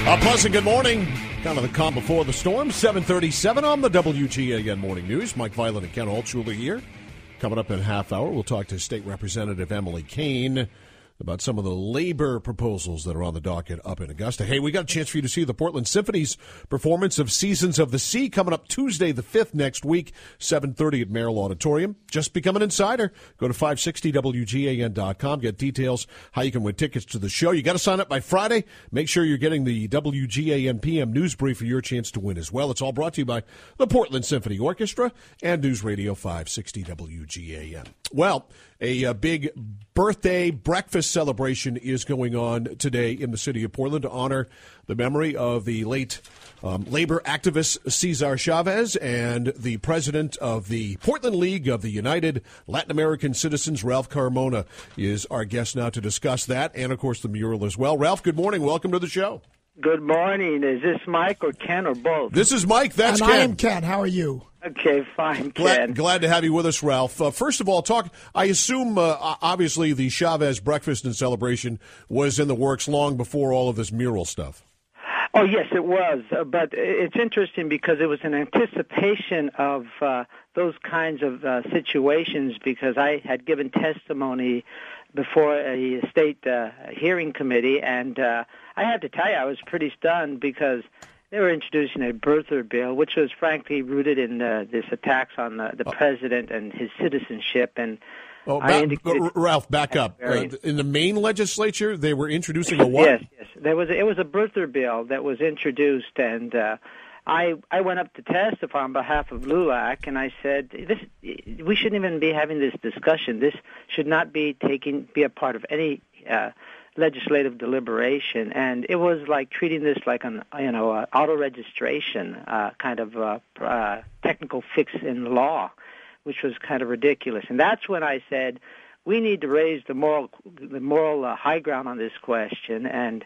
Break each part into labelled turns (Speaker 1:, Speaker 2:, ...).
Speaker 1: A pleasant good morning. Kind of the calm before the storm. 7:37 on the WGAN Morning News. Mike Violet and Ken Altshuler here. Coming up in a half hour, we'll talk to State Representative Emily Kane about some of the labor proposals that are on the docket up in Augusta. Hey, we got a chance for you to see the Portland Symphony's performance of Seasons of the Sea coming up Tuesday the 5th next week, 7:30 at Merrill Auditorium. Just become an insider. Go to 560WGAN.com. Get details how you can win tickets to the show. You got to sign up by Friday. Make sure you're getting the WGAN PM News Brief for your chance to win as well. It's all brought to you by the Portland Symphony Orchestra and News Radio 560 WGAN. Well, a big birthday breakfast celebration is going on today in the city of Portland to honor the memory of the late labor activist Ceaser Chavez, and the president of the Portland League of the United Latin American Citizens, Ralph Carmona, is our guest now to discuss that and, of course, the mural as well. Ralph, good morning. Welcome to the show.
Speaker 2: Good morning. Is this Mike or Ken or both?
Speaker 1: This is Mike. That's
Speaker 3: and
Speaker 1: Ken.
Speaker 3: I am Ken. How are you?
Speaker 2: Okay, fine, Ken.
Speaker 1: Glad to have you with us, Ralph. First of all, I assume, obviously, the Chavez breakfast and celebration was in the works long before all of this mural stuff.
Speaker 2: Oh, yes, it was. But it's interesting because it was in anticipation of those kinds of situations, because I had given testimony before a state hearing committee, and I have to tell you, I was pretty stunned because they were introducing a birther bill, which was frankly rooted in this attacks on the president and his citizenship. And
Speaker 1: Ralph, back up. In the Maine legislature, they were introducing a what?
Speaker 2: Yes. It was a birther bill that was introduced, and I went up to testify on behalf of LULAC, and I said, we shouldn't even be having this discussion. This should not be a part of any legislative deliberation, and it was like treating this like an auto registration kind of technical fix in law, which was kind of ridiculous. And that's when I said we need to raise the moral high ground on this question. And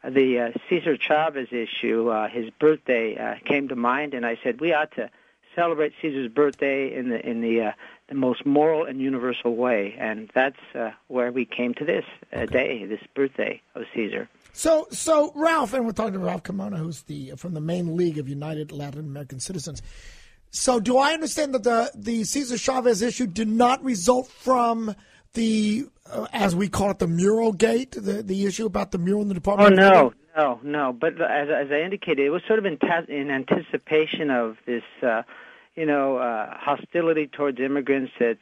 Speaker 2: the Ceaser Chavez issue, his birthday came to mind, and I said we ought to celebrate Caesar's birthday in the most moral and universal way, and that's where we came to this day, this birthday of Caesar.
Speaker 3: So Ralph, and we're talking to Ralph Carmona, who's from the Maine League of United Latin American Citizens. So do I understand that the Ceaser Chavez issue did not result from the, as we call it, the mural gate, the issue about the mural in the Department of Labor?
Speaker 2: No. But as I indicated, it was sort of in anticipation of this hostility towards immigrants that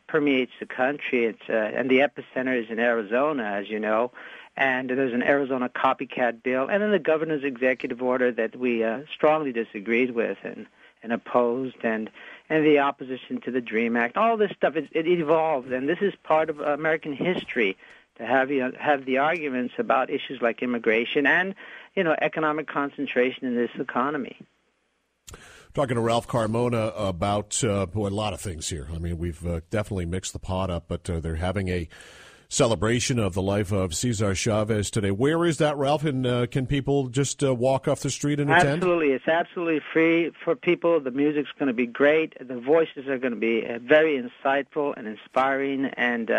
Speaker 2: permeates the country. And the epicenter is in Arizona, as you know, and there's an Arizona copycat bill, and then the governor's executive order that we strongly disagreed with and opposed, and the opposition to the DREAM Act. All this stuff, it evolved, and this is part of American history to have the arguments about issues like immigration and economic concentration in this economy.
Speaker 1: Talking to Ralph Carmona about a lot of things here. I mean, we've definitely mixed the pot up, but they're having a celebration of the life of Ceaser Chavez today. Where is that, Ralph? And can people just walk off the street and attend?
Speaker 2: Absolutely. It's absolutely free for people. The music's going to be great. The voices are going to be very insightful and inspiring. And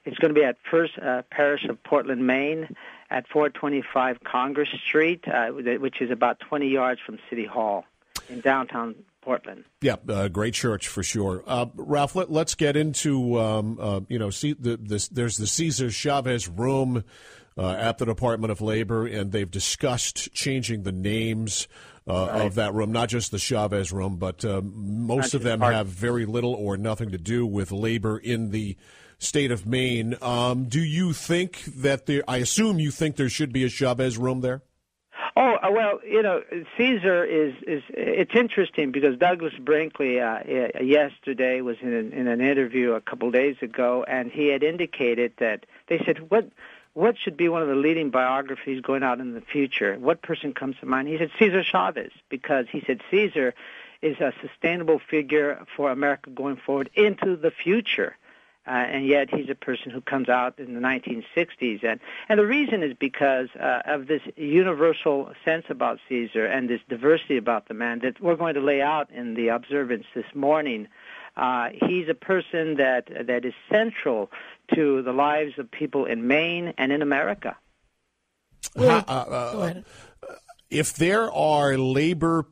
Speaker 2: it's going to be at First Parish of Portland, Maine, at 425 Congress Street, which is about 20 yards from City Hall in downtown Portland. Yeah,
Speaker 1: great church for sure. Ralph, let's get into, there's the Ceaser Chavez room at the Department of Labor, and they've discussed changing the names of that room, not just the Chavez room, but most of them have very little or nothing to do with labor in the state of Maine. Do you think that I assume you think there should be a Chavez room there?
Speaker 2: Oh, well, Ceaser it's interesting because Douglas Brinkley yesterday was in an interview a couple days ago, and he had indicated that they said, what should be one of the leading biographies going out in the future? What person comes to mind? He said Ceaser Chavez, because he said Ceaser is a sustainable figure for America going forward into the future. And yet he's a person who comes out in the 1960s. And the reason is because of this universal sense about Ceaser and this diversity about the man that we're going to lay out in the observance this morning. He's a person that is central to the lives of people in Maine and in America.
Speaker 3: Go ahead.
Speaker 1: if there are labor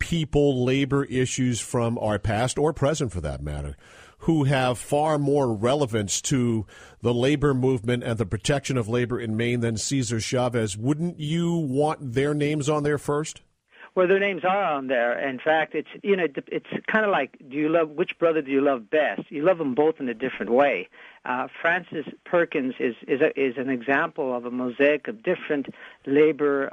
Speaker 1: issues from our past or present for that matter, who have far more relevance to the labor movement and the protection of labor in Maine than Ceaser Chavez, wouldn't you want their names on there first?
Speaker 2: Well, their names are on there. In fact, it's kind of like, which brother do you love best? You love them both in a different way. Francis Perkins is an example of a mosaic of different labor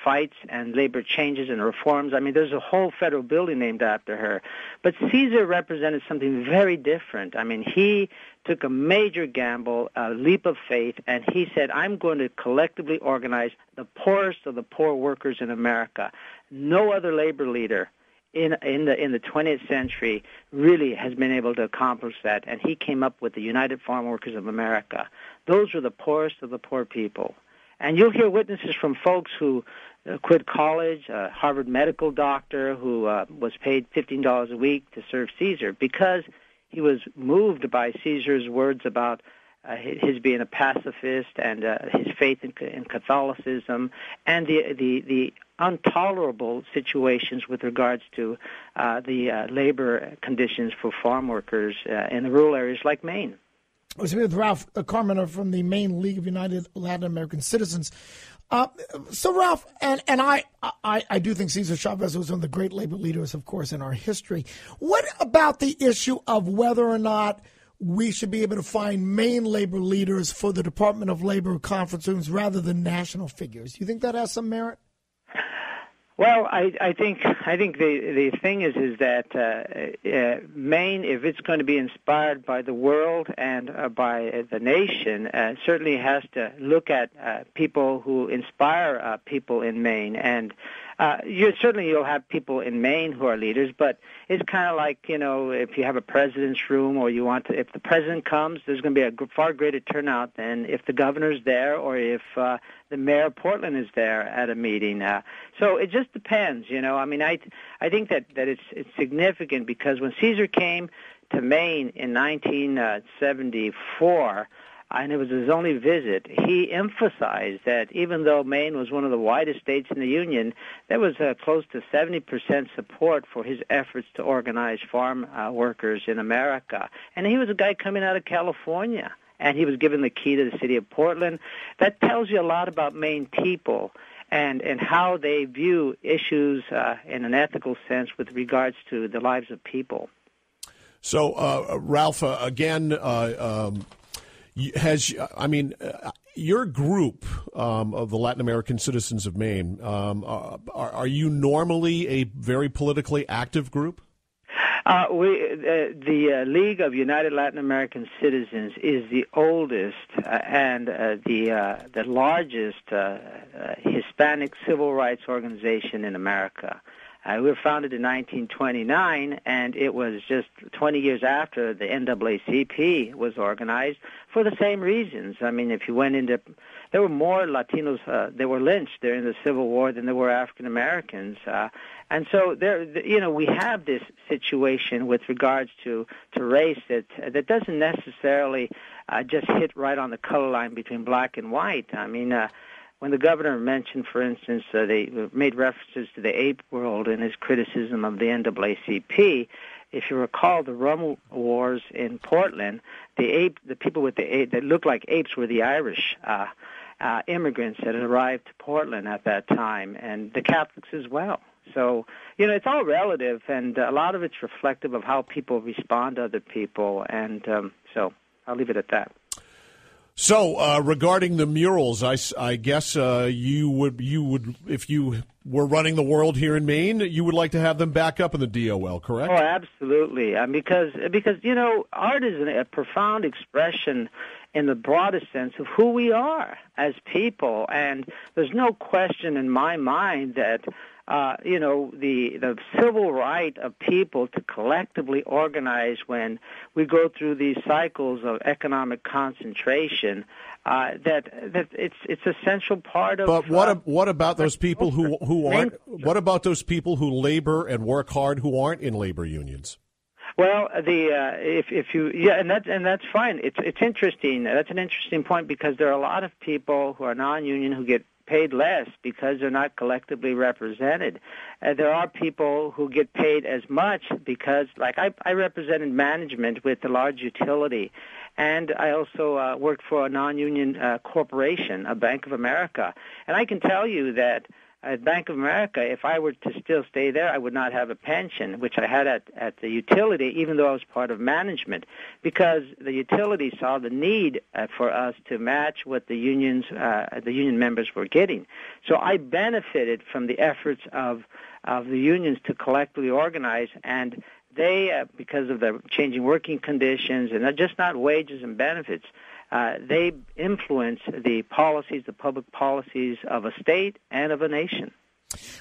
Speaker 2: fights and labor changes and reforms. I mean, there's a whole federal building named after her. But Ceaser represented something very different. I mean, he took a major gamble, a leap of faith, and he said, I'm going to collectively organize the poorest of the poor workers in America. No other labor leader in the 20th century really has been able to accomplish that, and he came up with the United Farm Workers of America. Those were the poorest of the poor people. And you'll hear witnesses from folks who quit college, a Harvard medical doctor who was paid $15 a week to serve Ceaser because he was moved by Ceaser's words about his being a pacifist and his faith in Catholicism and the intolerable situations with regards to the labor conditions for farm workers in the rural areas like Maine.
Speaker 3: I was with Ralph Carmona from the Maine League of United Latin American Citizens. So, Ralph, and I do think Ceaser Chavez was one of the great labor leaders, of course, in our history. What about the issue of whether or not we should be able to find Maine labor leaders for the Department of Labor conference rooms rather than national figures? Do you think that has some merit?
Speaker 2: Well, I think the thing is that Maine, if it's going to be inspired by the world and by the nation, certainly has to look at people who inspire people in Maine. And you'll have people in Maine who are leaders, but it's kind of like, if you have a president's room or if the president comes, there's going to be a far greater turnout than if the governor's there or if the mayor of Portland is there at a meeting. So it just depends, I mean, I think that it's significant because when Ceaser came to Maine in 1974, and it was his only visit, he emphasized that even though Maine was one of the widest states in the Union, there was close to 70% support for his efforts to organize farm workers in America. And he was a guy coming out of California, and he was given the key to the city of Portland. That tells you a lot about Maine people and how they view issues in an ethical sense with regards to the lives of people. So,
Speaker 1: Ralph, again, your group of the Latin American Citizens of Maine, are you normally a very politically active group?
Speaker 2: The League of United Latin American Citizens is the oldest and the largest Hispanic civil rights organization in America. We were founded in 1929, and it was just 20 years after the NAACP was organized for the same reasons. I mean, if you went into, there were more Latinos that were lynched during the Civil War than there were African Americans, and so we have this situation with regards to race that doesn't necessarily just hit right on the color line between black and white. I mean. When the governor mentioned, for instance, they made references to the ape world in his criticism of the NAACP, if you recall the rum wars in Portland, the people with the ape that looked like apes were the Irish immigrants that had arrived to Portland at that time, and the Catholics as well. So, it's all relative, and a lot of it's reflective of how people respond to other people, and so I'll leave it at that.
Speaker 1: So, regarding the murals, I guess you would, if you were running the world here in Maine, you would like to have them back up in the DOL, correct?
Speaker 2: Oh, absolutely. Because art is a profound expression in the broadest sense of who we are as people, and there's no question in my mind that the civil right of people to collectively organize when we go through these cycles of economic concentration, that it's essential part of. But
Speaker 1: what about those people who aren't? What about those people who labor and work hard who aren't in labor unions?
Speaker 2: Well, and that's fine. It's interesting. That's an interesting point because there are a lot of people who are non-union who get paid less because they're not collectively represented. There are people who get paid as much because, like, I represented management with a large utility, and I also worked for a non-union corporation, a Bank of America. And I can tell you that at Bank of America, if I were to still stay there, I would not have a pension, which I had at the utility, even though I was part of management, because the utility saw the need for us to match what the union members were getting. So I benefited from the efforts of the unions to collectively organize, and they, because of the changing working conditions and just not wages and benefits, they influence the policies, the public policies of a state and of a nation.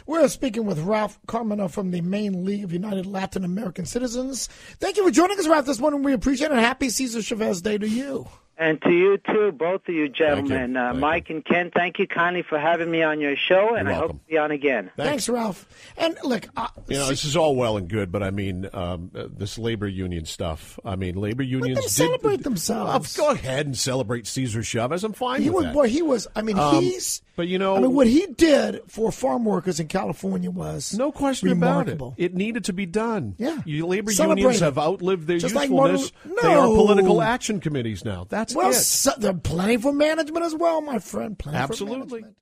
Speaker 3: We're speaking with Ralph Carmona from the Maine League of United Latin American Citizens. Thank you for joining us, Ralph, this morning. We appreciate it. Happy Ceaser Chavez Day to you.
Speaker 2: And to you, too, both of you gentlemen.
Speaker 1: Thank you.
Speaker 2: Mike and Ken, thank you kindly for having me on your show, and
Speaker 1: You're
Speaker 2: I
Speaker 1: welcome.
Speaker 2: hope to be on again.
Speaker 3: Thanks, Ralph. And look,
Speaker 1: this is all well and good, but I mean, this labor union stuff. I mean, labor unions
Speaker 3: they celebrate themselves.
Speaker 1: Go ahead and celebrate Ceaser Chavez. I'm fine with that.
Speaker 3: Boy, he was. I mean,
Speaker 1: But you know,
Speaker 3: what he did for farm workers in California was
Speaker 1: no question
Speaker 3: remarkable.
Speaker 1: about it. It needed to be done.
Speaker 3: Yeah,
Speaker 1: labor
Speaker 3: Celebrate
Speaker 1: unions
Speaker 3: it.
Speaker 1: have outlived their
Speaker 3: Just like
Speaker 1: usefulness. They are political action committees now. That's it.
Speaker 3: Well, there are plenty for management as well, my friend. Plenty
Speaker 1: Absolutely.
Speaker 3: For management.